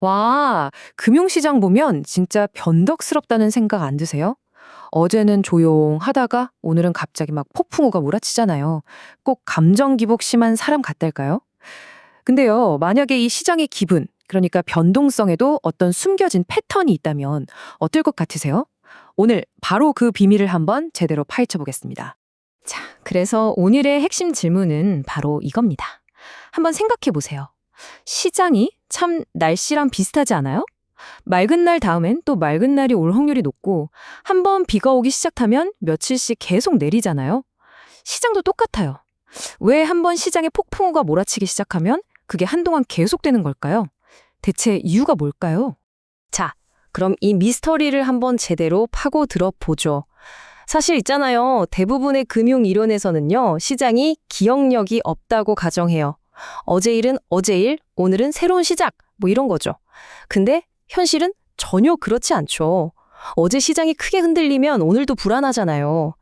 와, 금융시장 보면 진짜 변덕스럽다는 생각 안 드세요? 어제는 조용하다가 오늘은 갑자기 막 폭풍우가 몰아치잖아요. 꼭 감정 기복 심한 사람 같달까요? 근데요, 만약에 이 시장의 기분, 그러니까 변동성에도 어떤 숨겨진 패턴이 있다면 어떨 것 같으세요? 오늘 바로 그 비밀을 한번 제대로 파헤쳐 보겠습니다. 자, 그래서 오늘의 핵심 질문은 바로 이겁니다. 한번 생각해 보세요. 시장이 참 날씨랑 비슷하지 않아요? 맑은 날 다음엔 또 맑은 날이 올 확률이 높고 한번 비가 오기 시작하면 며칠씩 계속 내리잖아요. 시장도 똑같아요. 왜 한번 시장에 폭풍우가 몰아치기 시작하면 그게 한동안 계속되는 걸까요? 대체 이유가 뭘까요? 자, 그럼 이 미스터리를 한번 제대로 파고 들어보죠. 사실 있잖아요. 대부분의 금융 이론에서는요, 시장이 기억력이 없다고 가정해요. 어제 일은 어제 일, 오늘은 새로운 시작, 뭐 이런 거죠. 근데 현실은 전혀 그렇지 않죠. 어제 시장이 크게 흔들리면 오늘도 불안하잖아요.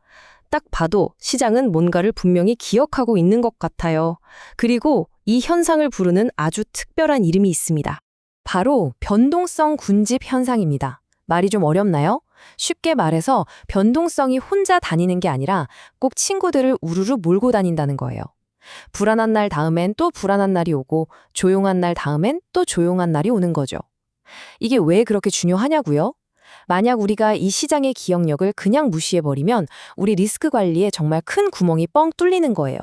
딱 봐도 시장은 뭔가를 분명히 기억하고 있는 것 같아요. 그리고 이 현상을 부르는 아주 특별한 이름이 있습니다. 바로 변동성 군집 현상입니다. 말이 좀 어렵나요? 쉽게 말해서 변동성이 혼자 다니는 게 아니라 꼭 친구들을 우르르 몰고 다닌다는 거예요. 불안한 날 다음엔 또 불안한 날이 오고 조용한 날 다음엔 또 조용한 날이 오는 거죠. 이게 왜 그렇게 중요하냐고요? 만약 우리가 이 시장의 기억력을 그냥 무시해버리면 우리 리스크 관리에 정말 큰 구멍이 뻥 뚫리는 거예요.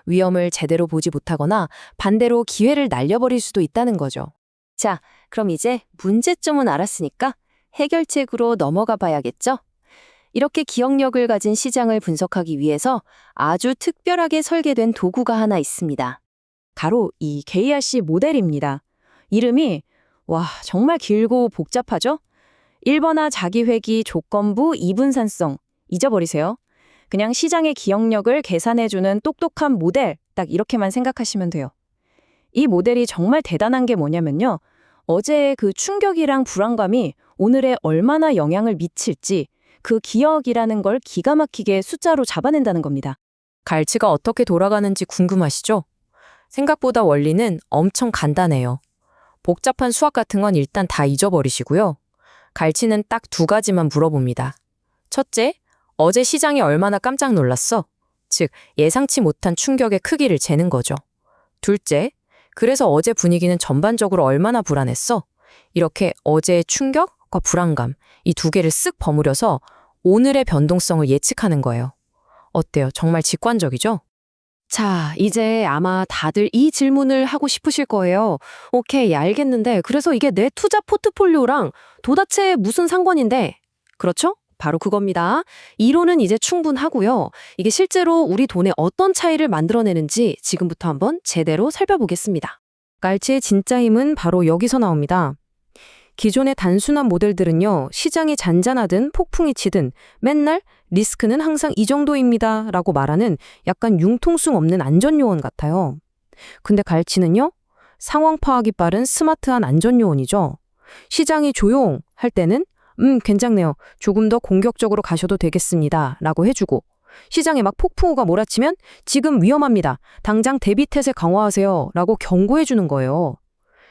위험을 제대로 보지 못하거나 반대로 기회를 날려버릴 수도 있다는 거죠. 자, 그럼 이제 문제점은 알았으니까 해결책으로 넘어가 봐야겠죠? 이렇게 기억력을 가진 시장을 분석하기 위해서 아주 특별하게 설계된 도구가 하나 있습니다. 바로 이 KRC 모델입니다. 이름이 정말 길고 복잡하죠? 1번화 자기회귀 조건부 이분산성 잊어버리세요. 그냥 시장의 기억력을 계산해주는 똑똑한 모델 딱 이렇게만 생각하시면 돼요. 이 모델이 정말 대단한 게 뭐냐면요. 어제의 그 충격이랑 불안감이 오늘에 얼마나 영향을 미칠지 그 기억이라는 걸 기가 막히게 숫자로 잡아낸다는 겁니다. 갈치가 어떻게 돌아가는지 궁금하시죠? 생각보다 원리는 엄청 간단해요. 복잡한 수학 같은 건 일단 다 잊어버리시고요. 갈치는 딱 두 가지만 물어봅니다. 첫째, 어제 시장이 얼마나 깜짝 놀랐어? 즉, 예상치 못한 충격의 크기를 재는 거죠. 둘째, 그래서 어제 분위기는 전반적으로 얼마나 불안했어? 이렇게 어제의 충격과 불안감, 이 두 개를 쓱 버무려서 오늘의 변동성을 예측하는 거예요. 어때요? 정말 직관적이죠? 자, 이제 아마 다들 이 질문을 하고 싶으실 거예요. 오케이, 알겠는데, 그래서 이게 내 투자 포트폴리오랑 도대체 무슨 상관인데? 그렇죠? 바로 그겁니다. 이론은 이제 충분하고요. 이게 실제로 우리 돈에 어떤 차이를 만들어내는지 지금부터 한번 제대로 살펴보겠습니다. 갈치의 진짜 힘은 바로 여기서 나옵니다. 기존의 단순한 모델들은요, 시장이 잔잔하든 폭풍이 치든 맨날 리스크는 항상 이 정도입니다 라고 말하는 약간 융통성 없는 안전요원 같아요. 근데 갈치는요, 상황 파악이 빠른 스마트한 안전요원이죠. 시장이 조용할 때는 괜찮네요. 조금 더 공격적으로 가셔도 되겠습니다 라고 해주고 시장에 막 폭풍우가 몰아치면 지금 위험합니다. 당장 대비태세 강화하세요 라고 경고해주는 거예요.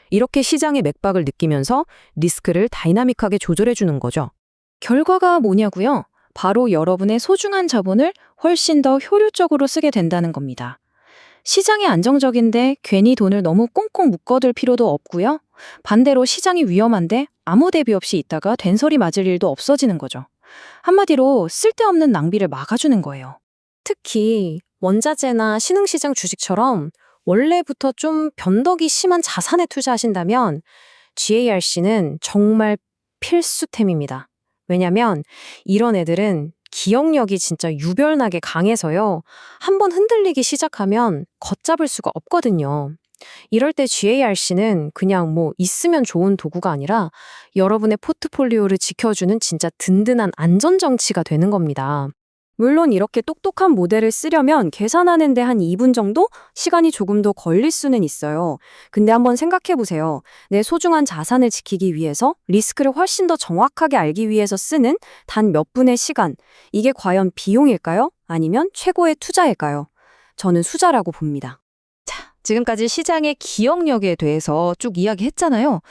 이렇게 시장의 맥박을 느끼면서 리스크를 다이나믹하게 조절해주는 거죠. 결과가 뭐냐고요? 바로 여러분의 소중한 자본을 훨씬 더 효율적으로 쓰게 된다는 겁니다. 시장이 안정적인데 괜히 돈을 너무 꽁꽁 묶어둘 필요도 없고요. 반대로 시장이 위험한데 아무 대비 없이 있다가 된소리 맞을 일도 없어지는 거죠. 한마디로 쓸데없는 낭비를 막아주는 거예요. 특히 원자재나 신흥시장 주식처럼 원래부터 좀 변덕이 심한 자산에 투자하신다면 GARC는 정말 필수템입니다. 왜냐면 이런 애들은 기억력이 진짜 유별나게 강해서요. 한번 흔들리기 시작하면 걷잡을 수가 없거든요. 이럴 때 GARC는 그냥 있으면 좋은 도구가 아니라 여러분의 포트폴리오를 지켜주는 진짜 든든한 안전장치가 되는 겁니다. 물론 이렇게 똑똑한 모델을 쓰려면 계산하는 데 한 2분 정도 시간이 조금 더 걸릴 수는 있어요. 근데 한번 생각해 보세요. 내 소중한 자산을 지키기 위해서 리스크를 훨씬 더 정확하게 알기 위해서 쓰는 단 몇 분의 시간. 이게 과연 비용일까요? 아니면 최고의 투자일까요? 저는 수자라고 봅니다. 자, 지금까지 시장의 기억력에 대해서 쭉 이야기했잖아요.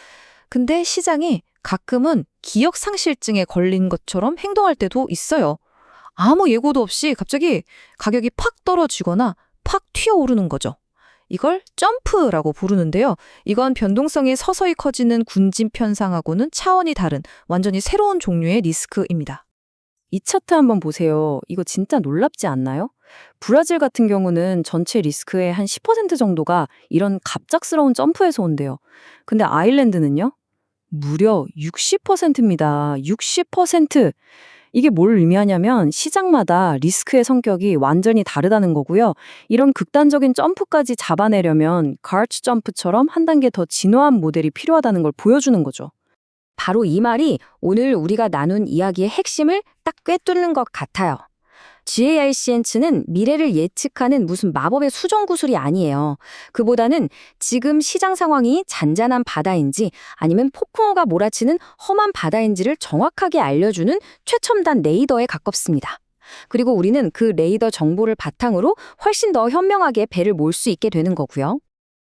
근데 시장이 가끔은 기억상실증에 걸린 것처럼 행동할 때도 있어요. 아무 예고도 없이 갑자기 가격이 팍 떨어지거나 팍 튀어오르는 거죠. 이걸 점프라고 부르는데요. 이건 변동성이 서서히 커지는 군집 현상하고는 차원이 다른 완전히 새로운 종류의 리스크입니다. 이 차트 한번 보세요. 이거 진짜 놀랍지 않나요? 브라질 같은 경우는 전체 리스크의 한 10% 정도가 이런 갑작스러운 점프에서 온대요. 근데 아일랜드는요? 무려 60%입니다. 60%! 이게 뭘 의미하냐면 시장마다 리스크의 성격이 완전히 다르다는 거고요. 이런 극단적인 점프까지 잡아내려면 가르치 점프처럼 한 단계 더 진화한 모델이 필요하다는 걸 보여주는 거죠. 바로 이 말이 오늘 우리가 나눈 이야기의 핵심을 딱 꿰뚫는 것 같아요. GARCN츠는 미래를 예측하는 무슨 마법의 수정 구슬이 아니에요. 그보다는 지금 시장 상황이 잔잔한 바다인지 아니면 폭풍우가 몰아치는 험한 바다인지를 정확하게 알려주는 최첨단 레이더에 가깝습니다. 그리고 우리는 그 레이더 정보를 바탕으로 훨씬 더 현명하게 배를 몰 수 있게 되는 거고요.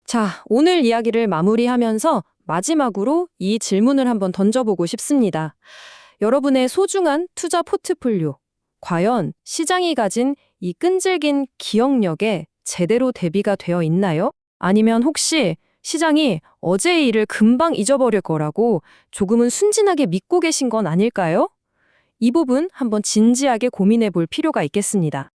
자, 오늘 이야기를 마무리하면서 마지막으로 이 질문을 한번 던져보고 싶습니다. 여러분의 소중한 투자 포트폴리오, 과연 시장이 가진 이 끈질긴 기억력에 제대로 대비가 되어 있나요? 아니면 혹시 시장이 어제의 일을 금방 잊어버릴 거라고 조금은 순진하게 믿고 계신 건 아닐까요? 이 부분 한번 진지하게 고민해 볼 필요가 있겠습니다.